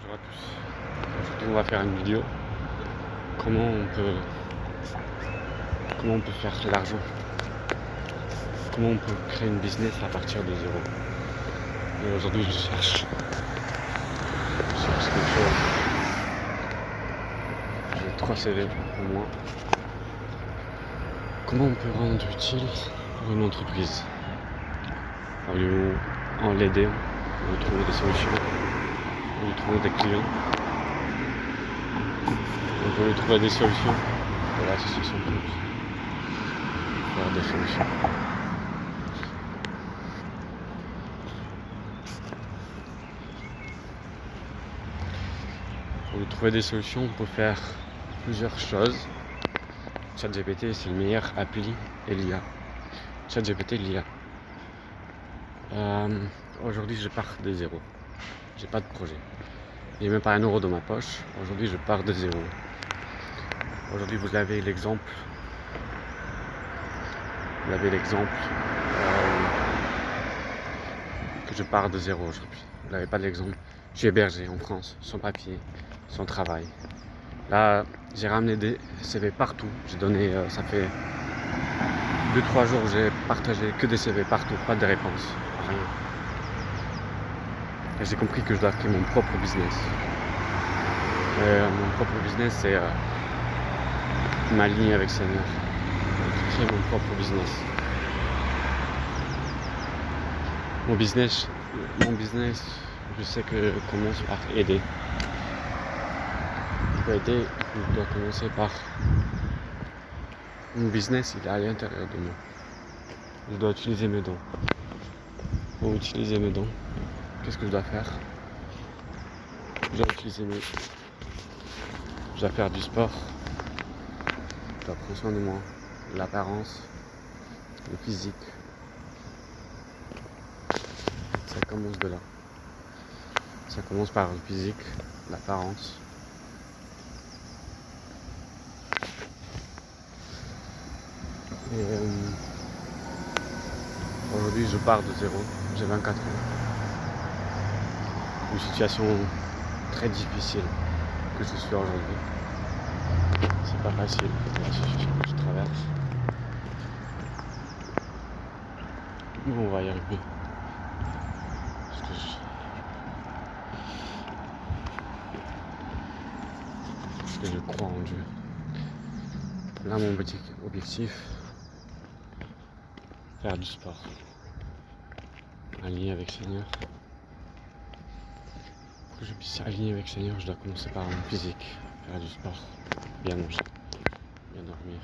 Bonjour à tous. Aujourd'hui on va faire une vidéo. Comment on peut faire de l'argent. Comment on peut créer une business à partir de zéro. Et aujourd'hui je cherche quelque chose. J'ai 3 CV au moins. Comment on peut rendre utile pour une entreprise. En l'aider, on veut trouver des solutions, on veut trouver des clients. On veut trouver des solutions pour l'association de faire des solutions. Pour trouver des solutions, on peut faire plusieurs choses. ChatGPT, c'est le meilleur appli et l'IA. ChatGPT, l'IA. Aujourd'hui, je pars de zéro. J'ai pas de projet. J'ai même pas un euro dans ma poche. Aujourd'hui, je pars de zéro. Aujourd'hui, vous avez l'exemple. Que je pars de zéro aujourd'hui. Vous n'avez pas de l'exemple. Je suis hébergé en France, sans papier, sans travail. Là, j'ai ramené des CV partout. J'ai donné, ça fait 2-3 jours, j'ai partagé que des CV partout, pas de réponse, rien. Et j'ai compris que je dois créer mon propre business. Mon propre business, c'est m'aligner avec Seigneur. Créer mon propre business. Mon business, je sais que commence par aider. Pour aider, je dois commencer par mon business, il est à l'intérieur de moi. Je dois utiliser mes dons. Pour utiliser mes dons, qu'est-ce que je dois faire? Je dois faire du sport. Je dois prendre soin de moi, de l'apparence, le physique. Ça commence de là. Ça commence par le physique, l'apparence. Et aujourd'hui, je pars de zéro. J'ai 24 ans. Une situation très difficile que je suis aujourd'hui. C'est pas facile la situation que je traverse. Mais on va y arriver. Parce que je crois en Dieu. Là, mon petit objectif, faire du sport. Aligner avec Seigneur. Pour que je puisse aligner avec Seigneur, je dois commencer par mon physique. Faire du sport, bien manger, bien dormir.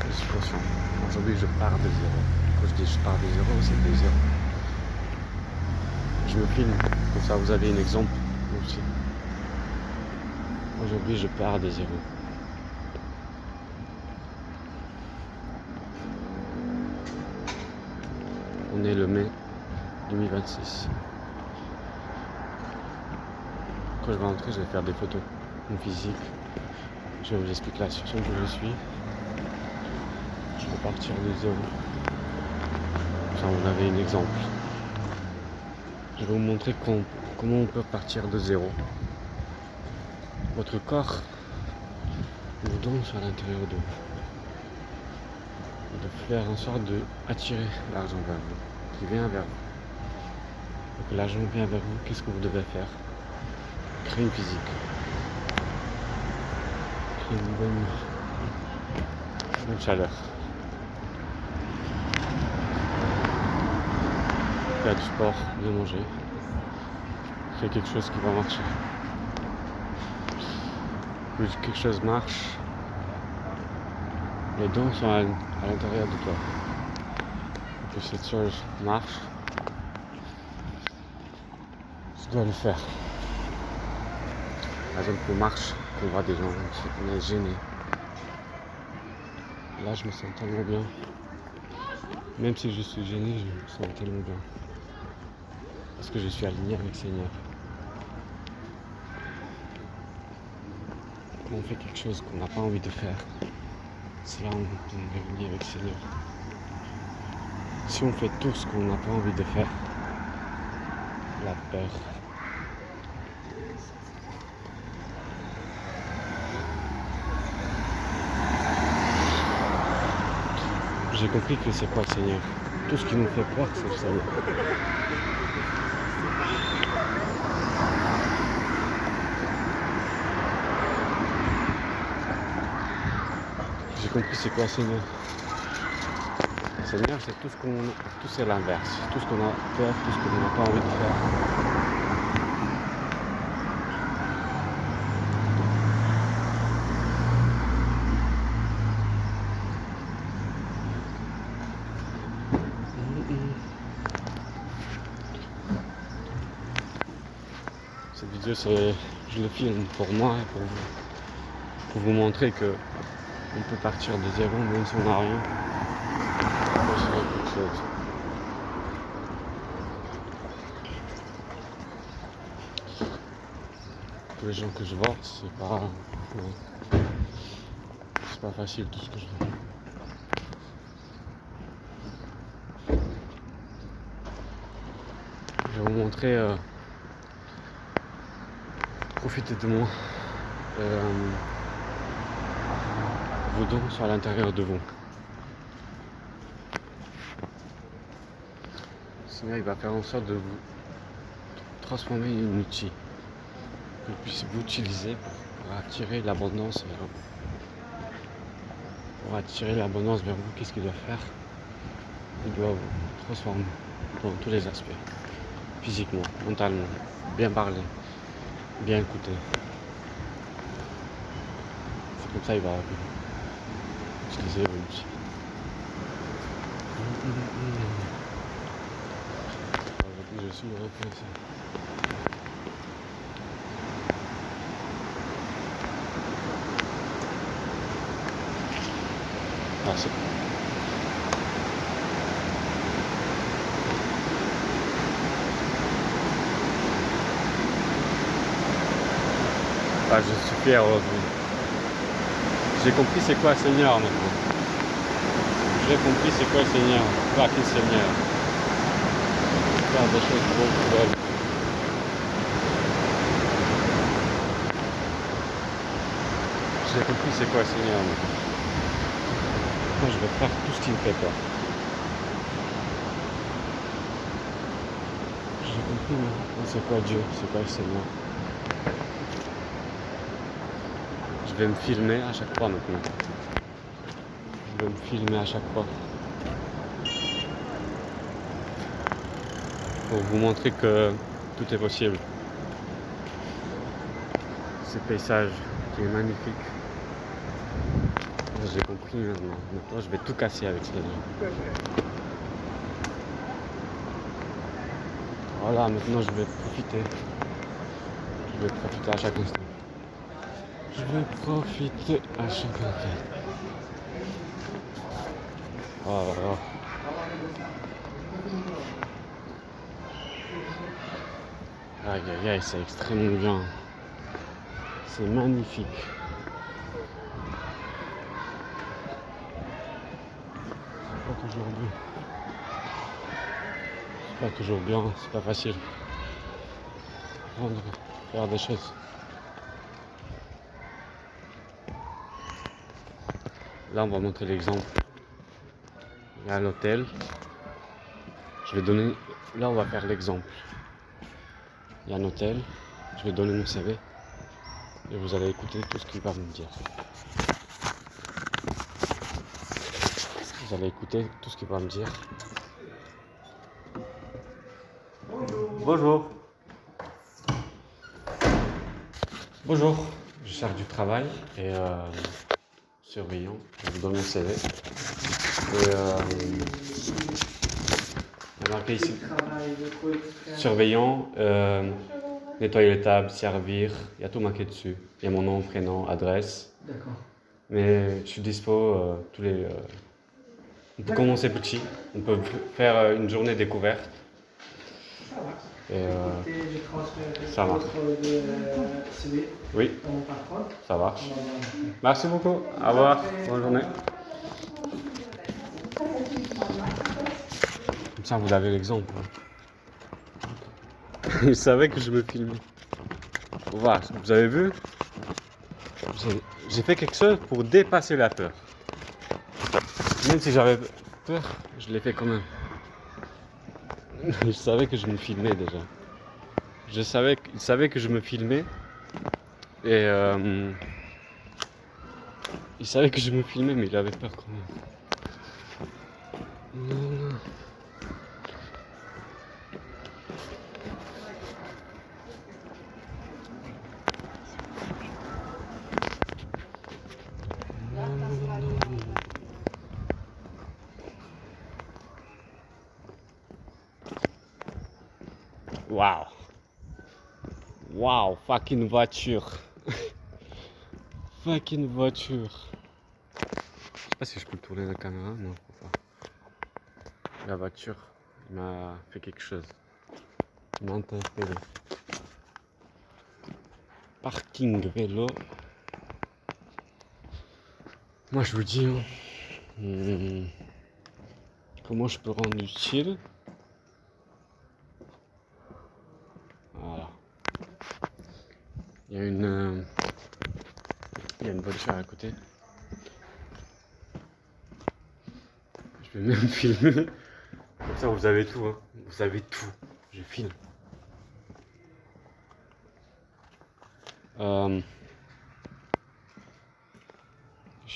Situation. Aujourd'hui, je pars de zéro. Quand je dis je pars de zéro, c'est de zéro. Je me filme, comme ça vous avez un exemple aussi. Aujourd'hui, je pars de zéro. On est le mai 2026. Quand je vais rentrer, je vais faire des photos, une physique. Je vous explique la situation que je suis. Je vais partir de zéro. Ça, vous avez un exemple. Je vais vous montrer comment on peut partir de zéro. Votre corps vous donne à l'intérieur de vous. De faire en sorte d'attirer l'argent vers vous, qui vient vers vous. Et que l'argent vient vers vous, qu'est-ce que vous devez faire? Créer une physique. Créer une bonne chaleur. Faire du sport, bien manger. Créer quelque chose qui va marcher. Que quelque chose marche, les dons sont à l'intérieur de toi. Que cette chose marche, je dois le faire. Par exemple, qu'on marche, qu'on voit des gens, on est gêné. Là, je me sens tellement bien. Même si je suis gêné, je me sens tellement bien. Parce que je suis aligné avec le Seigneur. Quand on fait quelque chose qu'on n'a pas envie de faire, c'est là où on est aligné avec le Seigneur. Si on fait tout ce qu'on n'a pas envie de faire, la peur, j'ai compris que c'est quoi le Seigneur. Tout ce qui nous fait peur, c'est le Seigneur. J'ai compris c'est quoi le Seigneur. Le Seigneur, c'est tout c'est l'inverse. Tout ce qu'on a peur, tout ce qu'on n'a pas envie de faire. Cette vidéo, je le filme pour moi et pour vous montrer que on peut partir de zéro même si on n'a rien. Pour quelque chose. Tous les gens que je vois, c'est pas facile tout ce que je vois. Je vais vous montrer profitez de moi. Vos dons sont à l'intérieur de vous. Sinon, il va faire en sorte de vous transformer en outil que vous puissiez vous utiliser pour attirer l'abondance vers vous. Pour attirer l'abondance vers vous, qu'est-ce qu'il doit faire? Il doit vous transformer dans tous les aspects. Physiquement, mentalement, bien parler, bien écouter. C'est comme ça qu'il va utiliser vos outils. Aujourd'hui, je suis reconnaissant. Ah, c'est bon. Ah, je suis fier aujourd'hui. J'ai compris c'est quoi le Seigneur maintenant. J'ai compris c'est quoi le Seigneur. Pas qui le Seigneur. Faire des choses beaucoup belles. J'ai compris c'est quoi le Seigneur maintenant. Moi je vais faire tout ce qui me fait peur. J'ai compris maintenant c'est quoi Dieu, c'est quoi le Seigneur. Je vais me filmer à chaque fois maintenant. Je vais me filmer à chaque fois. Pour vous montrer que tout est possible. Ce paysage qui est magnifique. J'ai compris maintenant. Maintenant je vais tout casser avec Seigneur. Voilà, maintenant je vais profiter. Je vais profiter à chaque instant. Je vais profiter à chaque instant. Oh là là. Aïe aïe aïe, c'est extrêmement bien. C'est magnifique. C'est pas toujours bien. C'est pas toujours bien, c'est pas facile. Faire des choses. Là, on va montrer l'exemple. Il y a l'hôtel. Je vais donner. Là, on va faire l'exemple. Il y a un hôtel. Je vais donner mon CV. Et vous allez écouter tout ce qu'il va me dire. Vous allez écouter tout ce qu'il va me dire. Bonjour. Bonjour. Je cherche du travail et surveillant. Je vous donne mon CV. Et on a marqué ici surveillant nettoyer les tables, servir. Il y a tout marqué dessus. Il y a mon nom, prénom, adresse. D'accord. Mais je suis dispo tous les. On peut commencer petit. On peut faire une journée découverte. Ça va. Et Écoutez, je transmets ça marche. celui Oui, à mon patron. ça marche. On va voir après. Merci beaucoup. Au revoir. Bonne journée. Comme ça, vous avez l'exemple. Il savait que je me filmais. Voilà, vous avez vu? J'ai fait quelque chose pour dépasser la peur. Même si j'avais peur, je l'ai fait quand même. Je savais que je me filmais déjà. Il savait que je me filmais. Et il savait que je me filmais, mais il avait peur quand même. Non. Waouh. Waouh, fucking voiture. Fucking voiture. Je sais pas si je peux tourner la caméra, non, faut pas. La voiture, il m'a fait quelque chose. Il m'a interpellé. Parking vélo. Moi je vous dis, comment je peux rendre utile. Voilà. Il y a une voiture à côté. Je vais même filmer. Comme ça vous avez tout, hein. Vous avez tout. Je filme. Je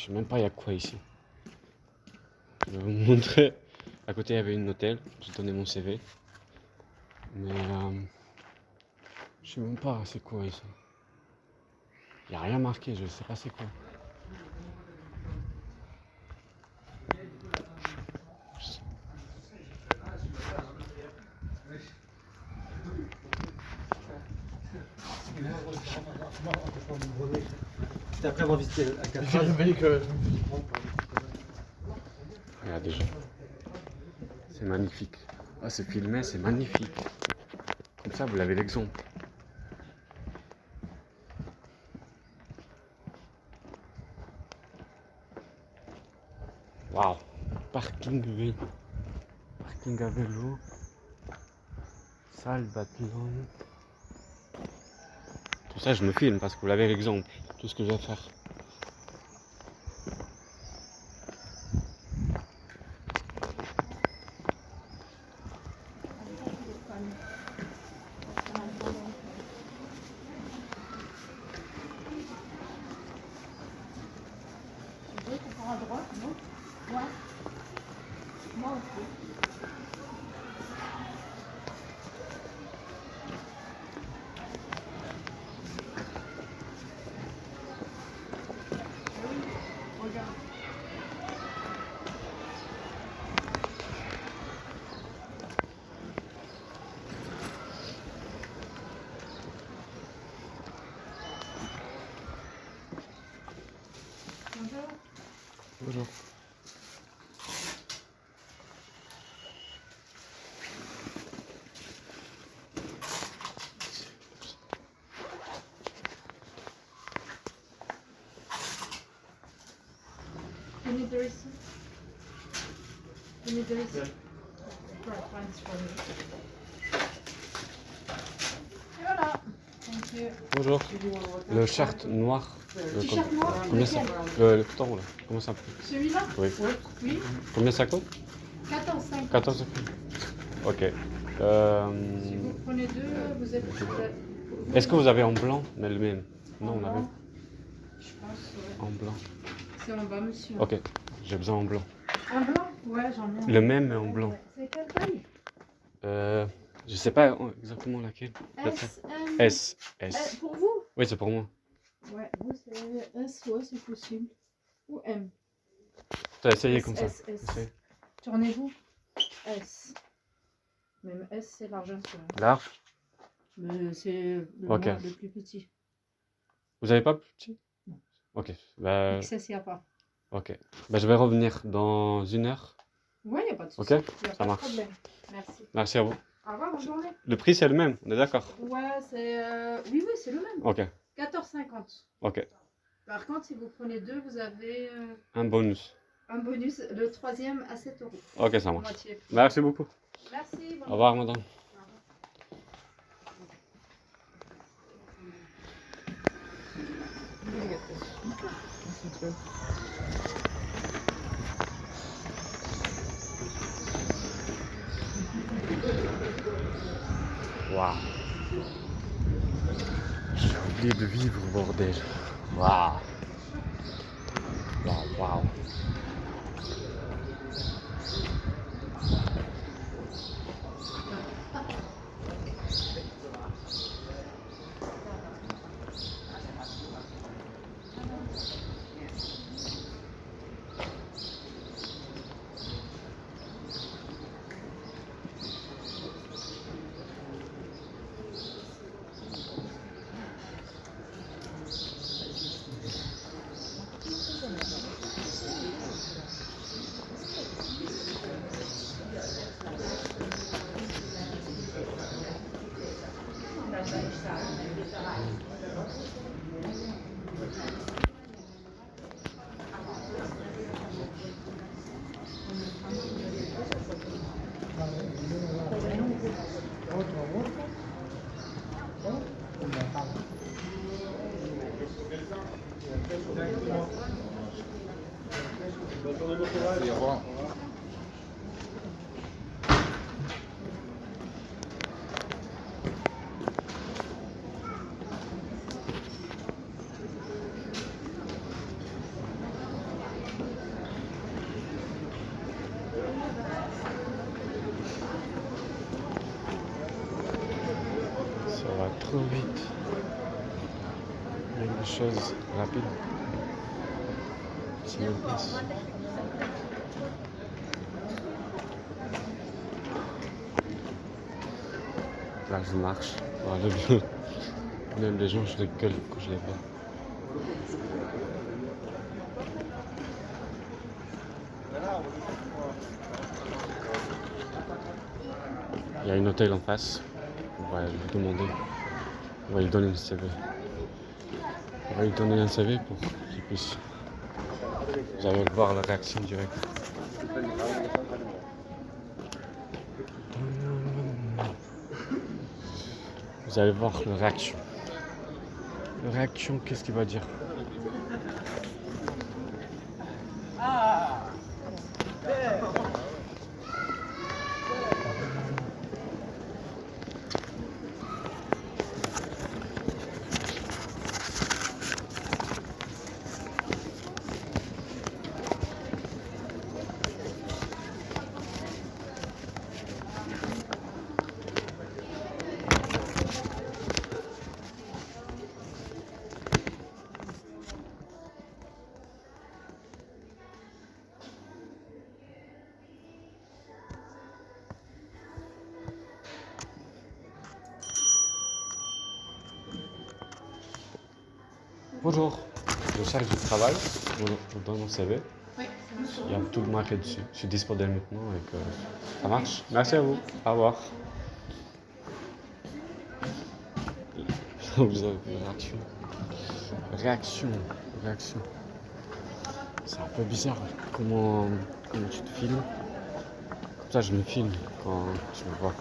sais même pas il y a quoi ici. Je vais vous montrer. À côté il y avait une hôtel. J'ai donné mon CV. Mais je sais même pas c'est quoi ici. Il n'y a rien marqué, je sais pas c'est quoi. C'était après avoir visité la cathédrale. Regarde déjà. C'est magnifique. Ah, c'est filmé, c'est magnifique. Comme ça, vous l'avez l'exemple. Waouh. Parking vélo. Parking à vélo. Salle bâtiment. Tout ça, je me filme parce que vous l'avez l'exemple. Tout ce que je vais faire. À droite, non? Ouais. Moi aussi. Regarde. Bonjour. You need the receipt? You need the receipt? Right, find this for me. Et voilà. Thank you. Bonjour. Le shirt noir. T-shirt noir, Combien ça? lequel? Le temps là. Comment ça coûte? Celui-là? Oui. Oui. Combien ça coûte? 14,50. 14. Ok. Si vous prenez deux, vous êtes. Est-ce que vous avez en blanc, mais le même? Non, on a même Je pense, ouais. en blanc. C'est en bas, monsieur. Ok, j'ai besoin en blanc. En blanc? Ouais, j'en ai un. Le même mais en blanc. C'est quelle taille? Je sais pas exactement laquelle. S, M. S. S. Pour vous? Oui, c'est pour moi. Ouais, vous c'est S, ouais, c'est possible. Ou M. T'as essayé S, comme ça? S, S. Essaye. Tournez-vous. S. Même S, c'est large un peu. Large? Mais c'est le, Ok. le plus petit. Vous avez pas plus petit? Ok. Bah, XS, il n'y a pas. ok. Bah, je vais revenir dans 1 heure. Ouais, il n'y a pas de Ok, souci. Y a ça pas de marche. problème. Merci. Merci à vous. Au revoir, bonne journée. Le prix, c'est le même, on est d'accord? Ouais, c'est. Oui, oui, c'est le même. Ok. 14,50. Ok. Par contre, si vous prenez 2, vous avez Un bonus. un bonus, le 3e à 7 euros. Ok, ça marche. Moitié. Merci beaucoup. Merci. bonne Au revoir, journée. madame. Waouh. J'ai oublié de vivre, bordel. Waouh. Waouh, waouh. Ça va trop vite. Il y a des choses rapides. C'est même pas si- Là, je marche. Voilà, même les gens, je rigole quand je les vois. Il y a une hôtel en face. On va lui demander. On va lui donner un CV. On va lui donner un CV pour qu'il puisse. Vous allez voir la réaction directe. Vous allez voir la réaction. La réaction, qu'est-ce qu'il va dire? Bonjour, je cherche du travail. Je vous donne mon CV. Oui, Il y a tout marqué dessus. Je suis disponible maintenant et que ça marche. Merci à vous. Au revoir. Vous avez une réaction. Réaction. C'est un peu bizarre. Comment tu te filmes? Ça, je me filme quand tu me vois.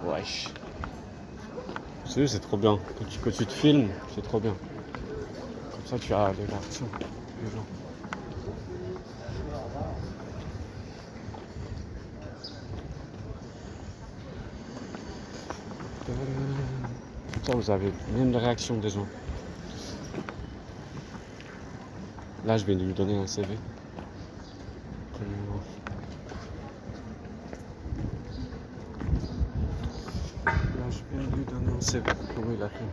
Wesh. C'est trop bien. Quand tu te filmes, c'est trop bien. Comme ça, tu as les réactions des gens. Comme ça, vous avez même les réactions des gens. Là, je vais lui donner un CV. Là, je vais lui donner un CV. Comment il a fait?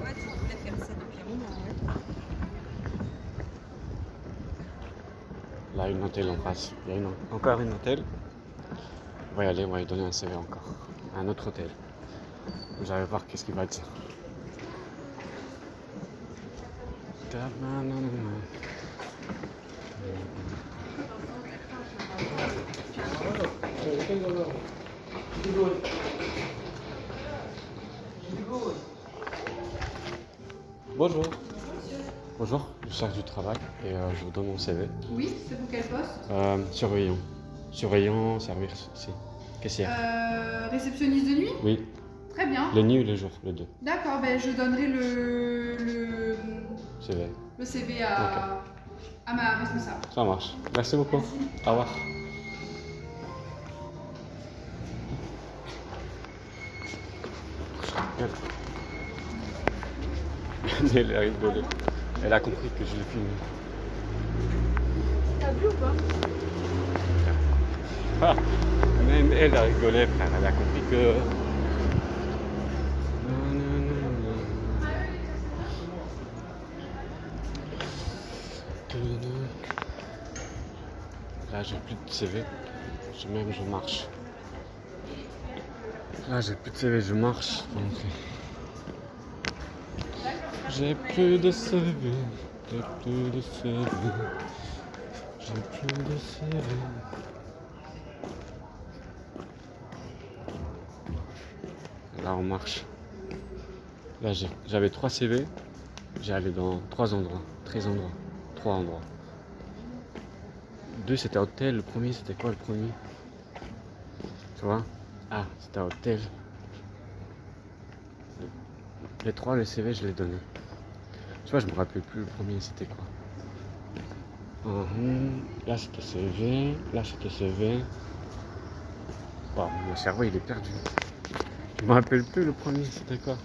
Ouais, tu voulais faire ça depuis un moment, ouais. Là, une hôtel en face. Il y a encore une hôtel. On va y aller, on va lui donner un CV encore. Un autre hôtel. Vous allez voir qu'est-ce qu'il va dire. Bonjour. Bonjour, je cherche du travail et je vous donne mon CV. Oui, c'est pour quel poste? Surveillant. Surveillant, service, si. Caissière. Réceptionniste de nuit? Oui, Très bien. les nuits ou les jours, les deux. D'accord, ben je donnerai le CV. CV à ma responsable. Ça marche. Merci beaucoup. Merci. Au revoir. Elle est rigolée. Elle a compris que je l'ai filmé. T'as vu ou pas? Ah, même elle a rigolé, frère. Elle a compris que... Là, j'ai plus de CV. Je marche. Là, j'ai plus de CV, je marche. Donc... J'ai plus de CV. J'ai plus de CV. J'ai plus de CV. Là, on marche. Là, j'avais 3 CV. J'ai allé dans 3 endroits. 13 endroits. 3 endroits. 2 c'était hôtel. Le premier, c'était quoi le premier? Tu vois? Ah, c'était hôtel. Les 3, le CV, je l'ai donné. Tu vois, je me rappelle plus le premier, c'était quoi? Là, c'était CV. Là, c'était CV. Bon, mon cerveau, il est perdu. Je me rappelle plus le premier, c'était quoi?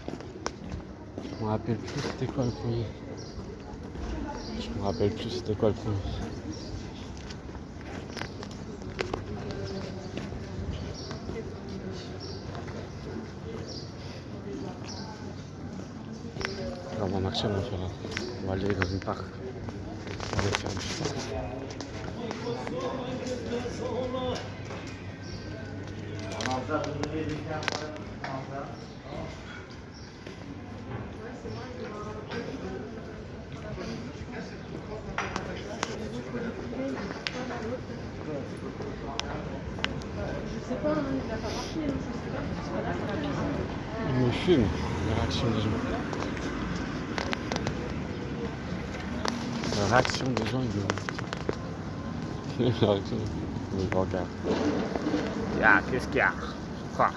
Je me rappelle plus c'était quoi le premier. Je me rappelle plus c'était quoi le premier. Alors, on va marcher, on va aller dans une parc. On va aller faire du sport. Je sais pas, hein, il a pas marché, je sais pas. C'est pas là. Il me fume, la réaction des gens. La réaction des gens, ils me... La réaction, ils me regardent. Ah, qu'est-ce qu'il y a? Quoi?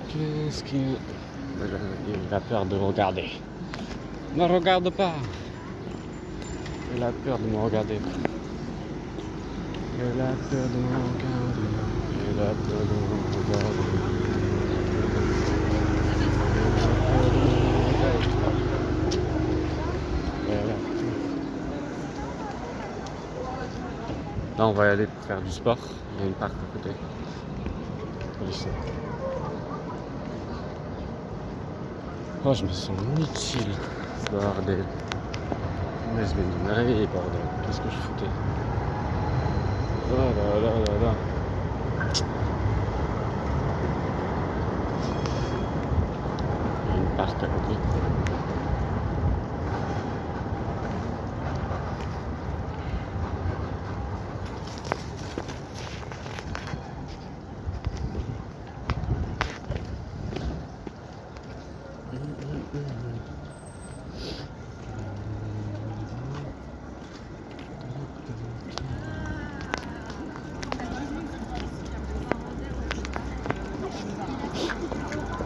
Qu'est-ce qu'il... Il a peur de me regarder. Ne regarde pas. Il a peur de me regarder. Il a peur de me regarder. Il a peur de me regarder. Là, on va y aller pour faire du sport. Il y a une parc à côté. Au lycée. Oh, je me sens inutile. Bordel. Mais je viens de me réveiller, bordel. Qu'est-ce que je foutais? Oh là là là là. Il y a une parc à côté.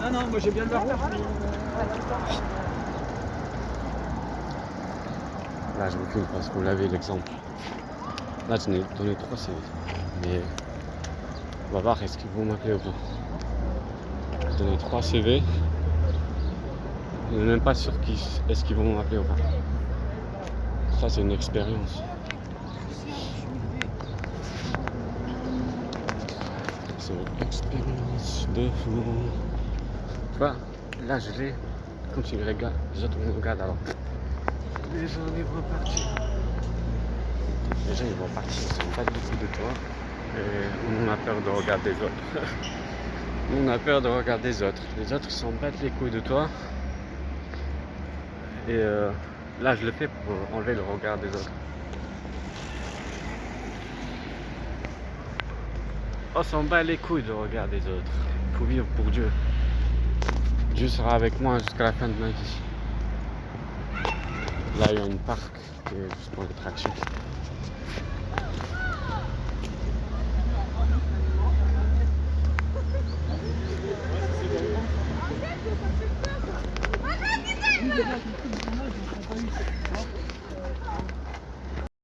Ah non, moi j'ai bien de la route. Là, je me filme parce que vous l'avez l'exemple. Là, je n'ai donné 3 CV. Mais on va voir est-ce qu'ils vont m'appeler ou pas. J'ai donné 3 CV. Je n'ai même pas sûr est-ce qu'ils vont m'appeler ou pas. Ça, c'est une expérience. C'est une expérience de fou. Tu vois, là je l'ai. Quand tu me regardes, les autres me regardent alors. Les gens ils vont partir. Les gens ils vont partir, ils sont pas du tout de toi. Et on a peur de regarder les autres. On a peur de regarder les autres. Les autres s'en battent les couilles de toi. Et là je le fais pour enlever le regard des autres. On s'en bat les couilles de regard des autres. Il faut vivre pour Dieu. Dieu sera avec moi jusqu'à la fin de ma vie. Là il y a une parc qui est juste pour les tractions.